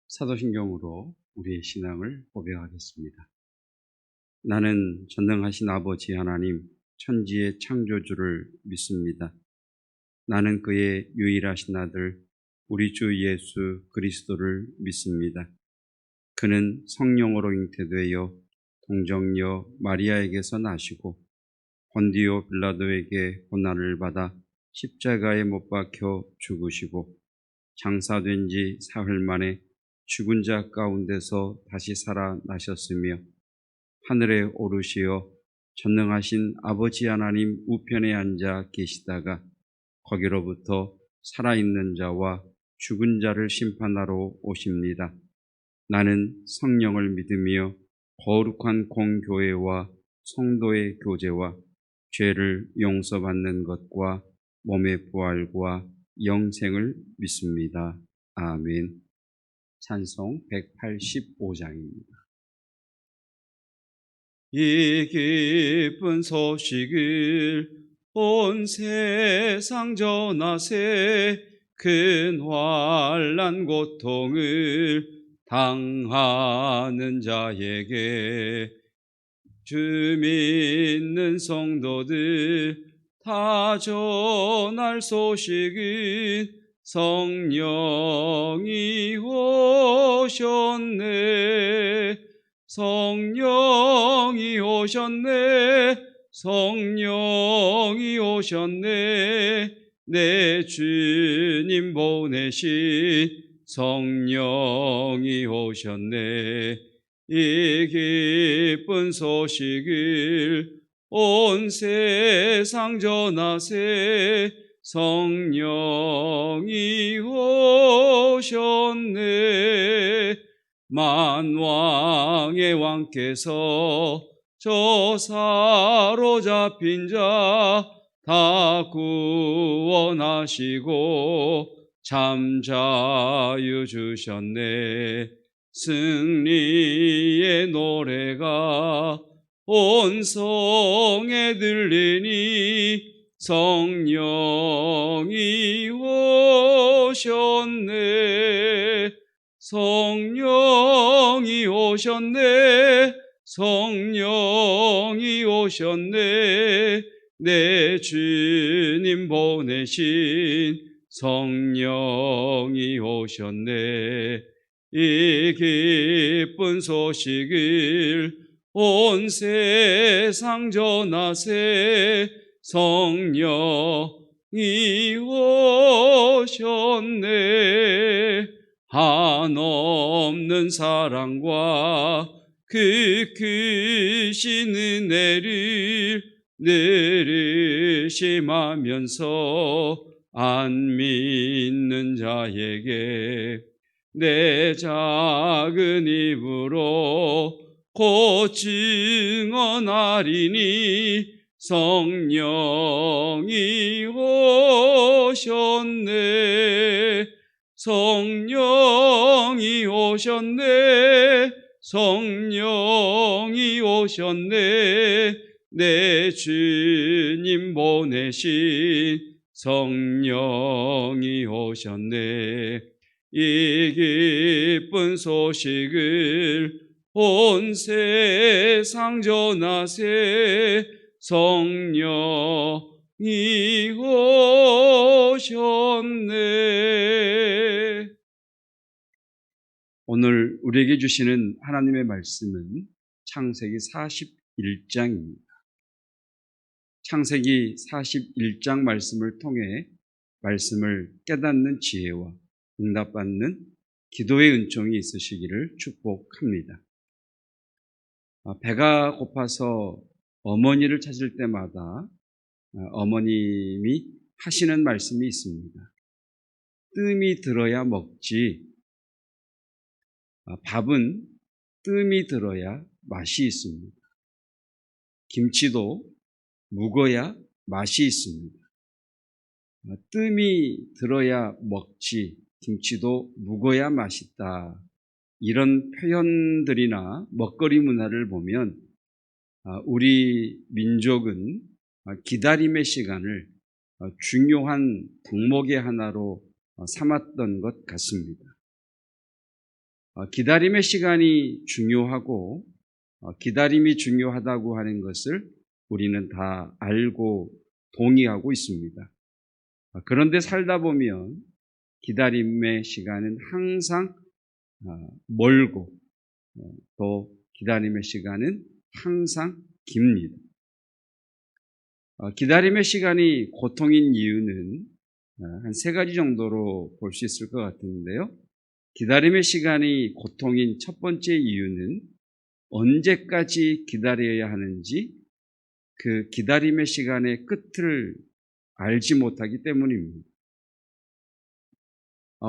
사도신경으로 우리의 신앙을 고백하겠습니다. 나는 전능하신 아버지 하나님, 천지의 창조주를 믿습니다. 나는 그의 유일하신 아들, 우리 주 예수 그리스도를 믿습니다. 그는 성령으로 잉태되어 동정녀 마리아에게서 나시고 본디오 빌라도에게 고난을 받아 십자가에 못 박혀 죽으시고 장사된 지 사흘 만에 죽은 자 가운데서 다시 살아나셨으며 하늘에 오르시어 전능하신 아버지 하나님 우편에 앉아 계시다가 거기로부터 살아있는 자와 죽은 자를 심판하러 오십니다. 나는 성령을 믿으며 거룩한 공교회와 성도의 교제와 죄를 용서받는 것과 몸의 부활과 영생을 믿습니다. 아멘. 찬송 185장입니다. 이 기쁜 소식을 온 세상 전하세. 큰 환난 고통을 당하는 자에게 주 믿는 성도들 다 전할 소식은 성령이 오셨네. 성령이 오셨네. 성령이 오셨네. 내 주님 보내신 성령이 오셨네. 이 기쁜 소식을 온 세상 전하세. 성령이 오셨네. 만왕의 왕께서 저 사로잡힌 자 다 구원하시고 참 자유 주셨네. 승리의 노래가 온 성에 들리니 성령이 오셨네. 성령이 오셨네. 성령이 오셨네. 내 주님 보내신 성령이 오셨네. 이 기쁜 소식을 온 세상 전하세. 성령이 오셨네. 한없는 사랑과 그 크신 은혜를 늘 의심하면서 안 믿는 자에게 내 작은 입으로 곧 증언하리니 성령이 오셨네. 성령이 오셨네. 성령이 오셨네. 내 주님 보내신 성령이 오셨네. 이 기쁜 소식을 온 세상 전하세. 성령이 오셨네. 오늘 우리에게 주시는 하나님의 말씀은 창세기 41장입니다. 창세기 41장 말씀을 통해 말씀을 깨닫는 지혜와 응답받는 기도의 은총이 있으시기를 축복합니다. 배가 고파서 어머니를 찾을 때마다 어머님이 하시는 말씀이 있습니다. 뜸이 들어야 먹지, 밥은 뜸이 들어야 맛이 있습니다. 김치도 묵어야 맛이 있습니다. 뜸이 들어야 먹지, 김치도 묵어야 맛있다. 이런 표현들이나 먹거리 문화를 보면 우리 민족은 기다림의 시간을 중요한 덕목의 하나로 삼았던 것 같습니다. 기다림의 시간이 중요하고 기다림이 중요하다고 하는 것을 우리는 다 알고 동의하고 있습니다. 그런데 살다 보면 기다림의 시간은 항상 멀고 또 기다림의 시간은 항상 깁니다. 기다림의 시간이 고통인 이유는 한 3가지 정도로 볼 수 있을 것 같은데요. 기다림의 시간이 고통인 첫 번째 이유는 언제까지 기다려야 하는지 그 기다림의 시간의 끝을 알지 못하기 때문입니다.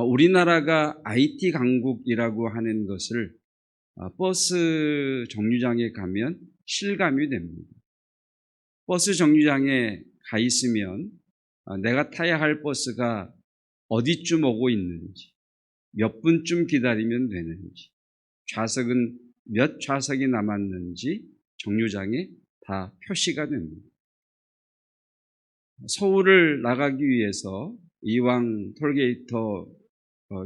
우리나라가 IT 강국이라고 하는 것을 버스 정류장에 가면 실감이 됩니다. 버스 정류장에 가 있으면 내가 타야 할 버스가 어디쯤 오고 있는지, 몇 분쯤 기다리면 되는지, 좌석은 몇 좌석이 남았는지 정류장에 다 표시가 됩니다. 서울을 나가기 위해서 이왕 톨게이터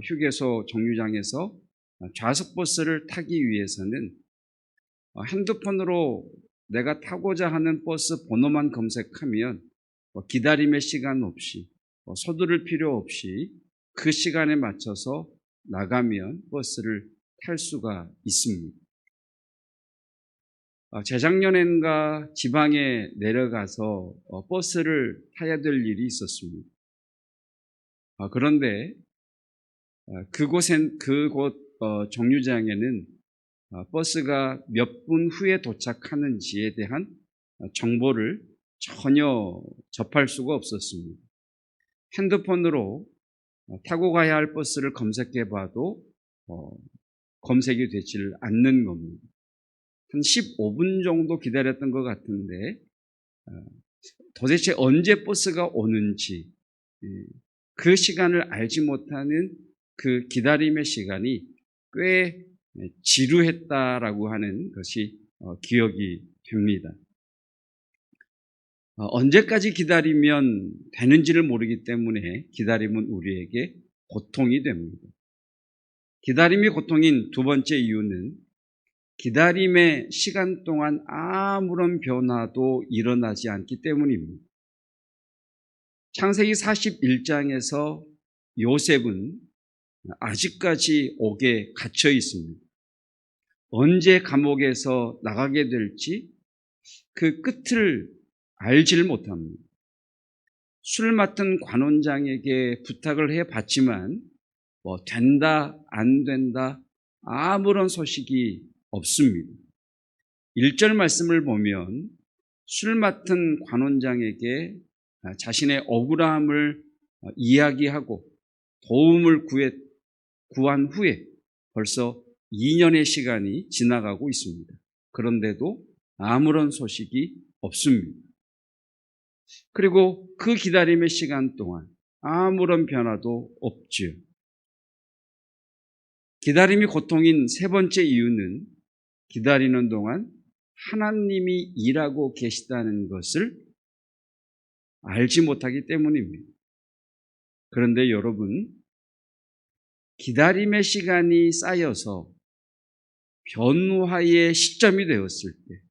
휴게소 정류장에서 좌석 버스를 타기 위해서는 핸드폰으로 내가 타고자 하는 버스 번호만 검색하면 기다림의 시간 없이 서두를 필요 없이 그 시간에 맞춰서 나가면 버스를 탈 수가 있습니다. 재작년엔가 지방에 내려가서 버스를 타야 될 일이 있었습니다. 그런데 그곳 정류장에는 버스가 몇 분 후에 도착하는지에 대한 정보를 전혀 접할 수가 없었습니다. 핸드폰으로 타고 가야 할 버스를 검색해 봐도 검색이 되질 않는 겁니다. 한 15분 정도 기다렸던 것 같은데 도대체 언제 버스가 오는지 그 시간을 알지 못하는 그 기다림의 시간이 꽤 지루했다라고 하는 것이 기억이 됩니다. 언제까지 기다리면 되는지를 모르기 때문에 기다림은 우리에게 고통이 됩니다. 기다림이 고통인 두 번째 이유는 기다림의 시간 동안 아무런 변화도 일어나지 않기 때문입니다. 창세기 41장에서 요셉은 아직까지 옥에 갇혀 있습니다. 언제 감옥에서 나가게 될지 그 끝을 알지를 못합니다. 술 맡은 관원장에게 부탁을 해봤지만 된다 안 된다 아무런 소식이 없습니다. 1절 말씀을 보면 술 맡은 관원장에게 자신의 억울함을 이야기하고 도움을 구한 후에 벌써 2년의 시간이 지나가고 있습니다. 그런데도 아무런 소식이 없습니다. 그리고 그 기다림의 시간 동안 아무런 변화도 없지요. 기다림이 고통인 세 번째 이유는 기다리는 동안 하나님이 일하고 계시다는 것을 알지 못하기 때문입니다. 그런데 여러분, 기다림의 시간이 쌓여서 변화의 시점이 되었을 때,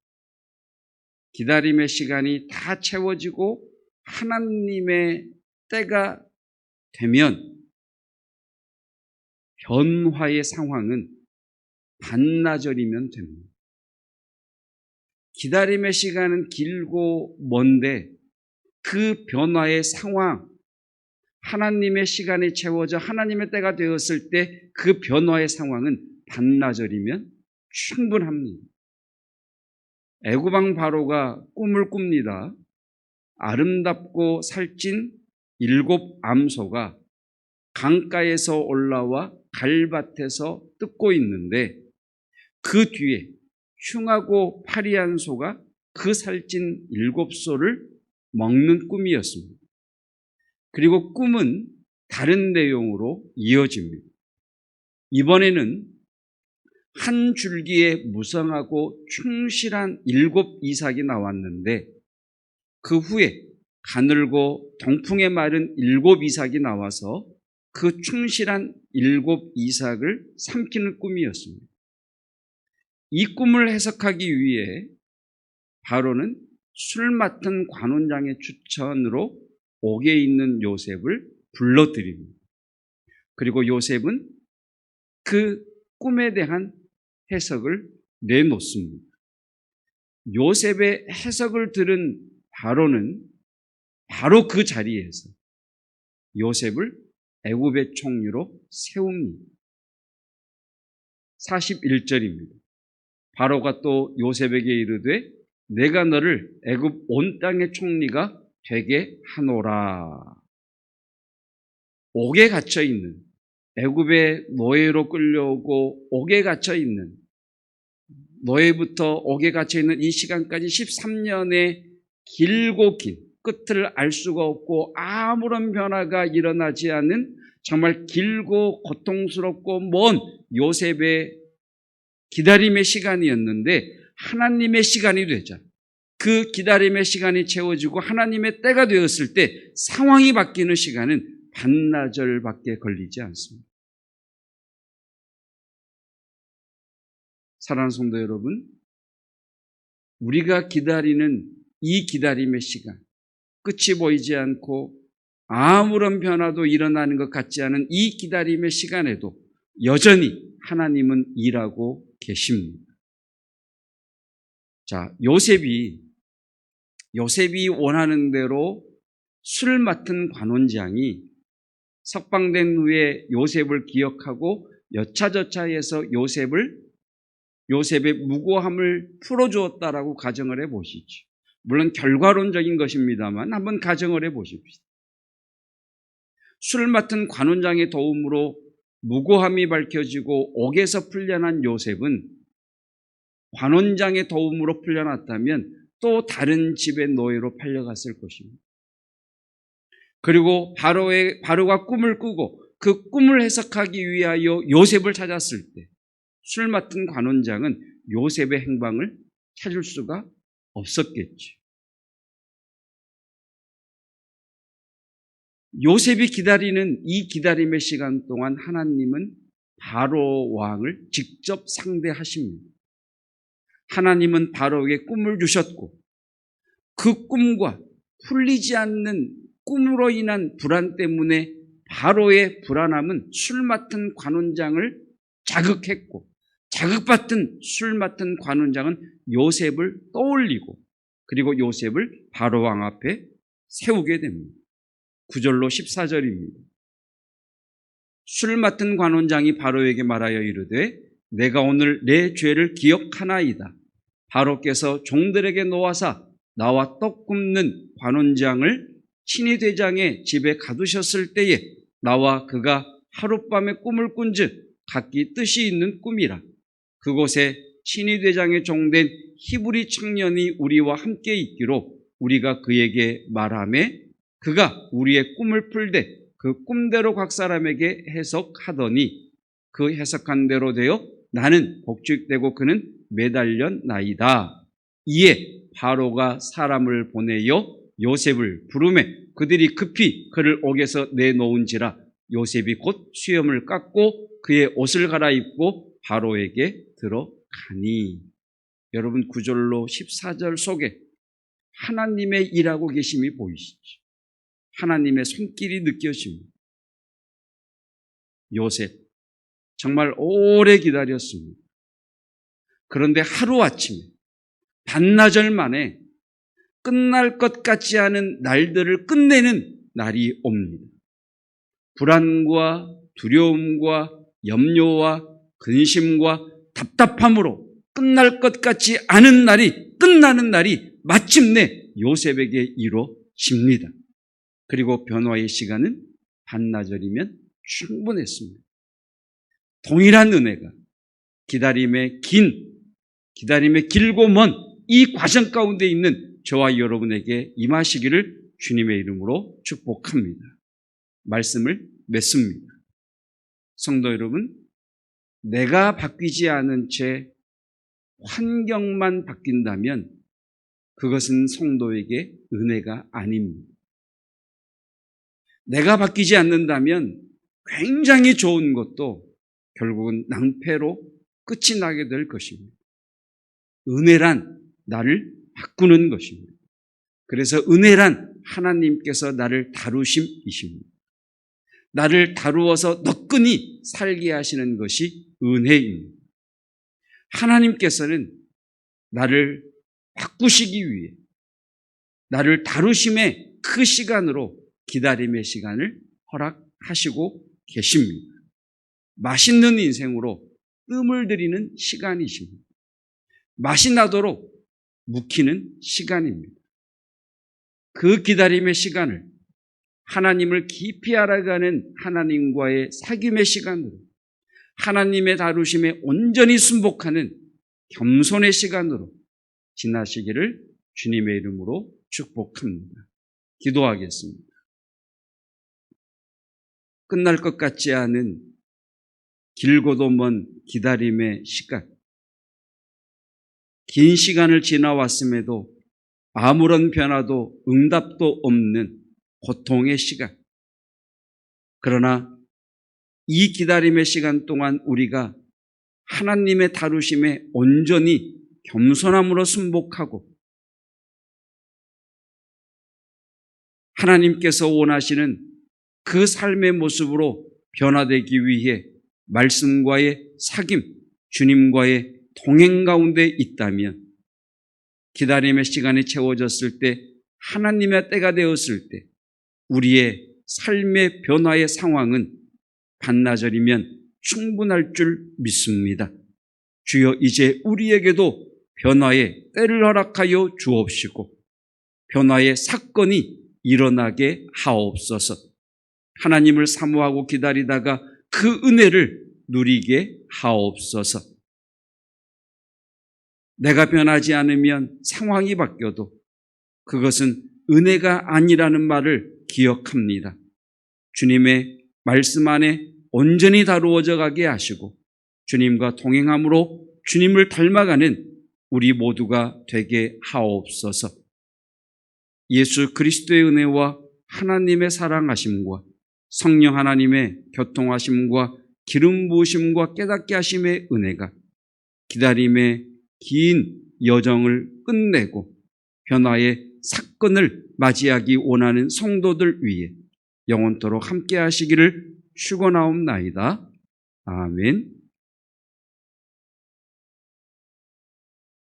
기다림의 시간이 다 채워지고 하나님의 때가 되면 변화의 상황은 반나절이면 됩니다. 기다림의 시간은 길고 먼데 그 변화의 상황, 하나님의 시간이 채워져 하나님의 때가 되었을 때 그 변화의 상황은 반나절이면 충분합니다. 애굽 왕 바로가 꿈을 꿉니다. 아름답고 살찐 7 암소가 강가에서 올라와 갈밭에서 뜯고 있는데 그 뒤에 흉하고 파리한 소가 그 살찐 7소를 먹는 꿈이었습니다. 그리고 꿈은 다른 내용으로 이어집니다. 이번에는 한 줄기에 무성하고 충실한 7 이삭이 나왔는데 그 후에 가늘고 동풍에 마른 7 이삭이 나와서 그 충실한 7 이삭을 삼키는 꿈이었습니다. 이 꿈을 해석하기 위해 바로는 술 맡은 관원장의 추천으로 옥에 있는 요셉을 불러들입니다. 그리고 요셉은 그 꿈에 대한 해석을 내놓습니다. 요셉의 해석을 들은 바로는 바로 그 자리에서 요셉을 애굽의 총리로 세웁니다. 41절입니다. 바로가 또 요셉에게 이르되 내가 너를 애굽 온 땅의 총리가 되게 하노라. 옥에 갇혀 있는, 애굽의 노예로 끌려오고 옥에 갇혀 있는, 노예부터 옥에 갇혀 있는 이 시간까지 13년의 길고 긴, 끝을 알 수가 없고 아무런 변화가 일어나지 않는 정말 길고 고통스럽고 먼 요셉의 기다림의 시간이었는데 하나님의 시간이 되자 그 기다림의 시간이 채워지고 하나님의 때가 되었을 때 상황이 바뀌는 시간은 반나절밖에 걸리지 않습니다. 사랑하는 성도 여러분, 우리가 기다리는 이 기다림의 시간, 끝이 보이지 않고 아무런 변화도 일어나는 것 같지 않은 이 기다림의 시간에도 여전히 하나님은 일하고 계십니다. 자, 요셉이 원하는 대로 술 맡은 관원장이 석방된 후에 요셉을 기억하고 여차저차해서 요셉의 무고함을 풀어주었다라고 가정을 해보시죠. 물론 결과론적인 것입니다만 한번 가정을 해보십시오. 술 맡은 관원장의 도움으로 무고함이 밝혀지고 옥에서 풀려난 요셉은 관원장의 도움으로 풀려났다면 또 다른 집의 노예로 팔려갔을 것입니다. 그리고 바로가 꿈을 꾸고 그 꿈을 해석하기 위하여 요셉을 찾았을 때 술 맡은 관원장은 요셉의 행방을 찾을 수가 없었겠죠. 요셉이 기다리는 이 기다림의 시간 동안 하나님은 바로 왕을 직접 상대하십니다. 하나님은 바로에게 꿈을 주셨고 그 꿈과 풀리지 않는 꿈으로 인한 불안 때문에 바로의 불안함은 술 맡은 관원장을 자극했고 자극받은 술 맡은 관원장은 요셉을 떠올리고 그리고 요셉을 바로 왕 앞에 세우게 됩니다. 9절로 14절입니다. 술 맡은 관원장이 바로에게 말하여 이르되 내가 오늘 내 죄를 기억하나이다. 바로께서 종들에게 놓아사 나와 떡 굽는 관원장을 친위대장의 집에 가두셨을 때에 나와 그가 하룻밤에 꿈을 꾼즉 각기 뜻이 있는 꿈이라. 그곳에 친위대장의 종된 히브리 청년이 우리와 함께 있기로 우리가 그에게 말하매 그가 우리의 꿈을 풀되 그 꿈대로 각 사람에게 해석하더니 그 해석한 대로 되어 나는 복직되고 그는 매달렸나이다. 이에 바로가 사람을 보내어 요셉을 부르매 그들이 급히 그를 옥에서 내놓은지라. 요셉이 곧 수염을 깎고 그의 옷을 갈아입고 바로에게 들어가니. 여러분 9절로 14절 속에 하나님의 일하고 계심이 보이시죠. 하나님의 손길이 느껴집니다. 요셉 정말 오래 기다렸습니다. 그런데 하루아침에 반나절 만에 끝날 것 같지 않은 날들을 끝내는 날이 옵니다. 불안과 두려움과 염려와 근심과 답답함으로 끝날 것 같지 않은 날이 끝나는 날이 마침내 요셉에게 이루어집니다. 그리고 변화의 시간은 반나절이면 충분했습니다. 동일한 은혜가 기다림의 길고 먼 이 과정 가운데 있는 저와 여러분에게 임하시기를 주님의 이름으로 축복합니다. 말씀을 맺습니다. 성도 여러분, 내가 바뀌지 않은 채 환경만 바뀐다면 그것은 성도에게 은혜가 아닙니다. 내가 바뀌지 않는다면 굉장히 좋은 것도 결국은 낭패로 끝이 나게 될 것입니다. 은혜란 나를 바꾸는 것입니다. 그래서 은혜란 하나님께서 나를 다루심이십니다. 나를 다루어서 너끈히 살게 하시는 것이 은혜입니다. 하나님께서는 나를 바꾸시기 위해 나를 다루심의 그 시간으로 기다림의 시간을 허락하시고 계십니다. 맛있는 인생으로 뜸을 들이는 시간이십니다. 맛이 나도록 묵히는 시간입니다. 그 기다림의 시간을 하나님을 깊이 알아가는 하나님과의 사귐의 시간으로, 하나님의 다루심에 온전히 순복하는 겸손의 시간으로 지나시기를 주님의 이름으로 축복합니다. 기도하겠습니다. 끝날 것 같지 않은 길고도 먼 기다림의 시간, 긴 시간을 지나왔음에도 아무런 변화도 응답도 없는 고통의 시간. 그러나 이 기다림의 시간 동안 우리가 하나님의 다루심에 온전히 겸손함으로 순복하고 하나님께서 원하시는 그 삶의 모습으로 변화되기 위해 말씀과의 사귐, 주님과의 동행 가운데 있다면 기다림의 시간이 채워졌을 때, 하나님의 때가 되었을 때 우리의 삶의 변화의 상황은 반나절이면 충분할 줄 믿습니다. 주여, 이제 우리에게도 변화의 때를 허락하여 주옵시고 변화의 사건이 일어나게 하옵소서. 하나님을 사모하고 기다리다가 그 은혜를 누리게 하옵소서. 내가 변하지 않으면 상황이 바뀌어도 그것은 은혜가 아니라는 말을 기억합니다. 주님의 말씀 안에 온전히 다루어져 가게 하시고 주님과 동행함으로 주님을 닮아가는 우리 모두가 되게 하옵소서. 예수 그리스도의 은혜와 하나님의 사랑하심과 성령 하나님의 교통하심과 기름 부으심과 깨닫게 하심의 은혜가 기다림의 긴 여정을 끝내고 변화의 사건을 맞이하기 원하는 성도들 위해 영원토록 함께 하시기를 축원하옵나이다. 아멘.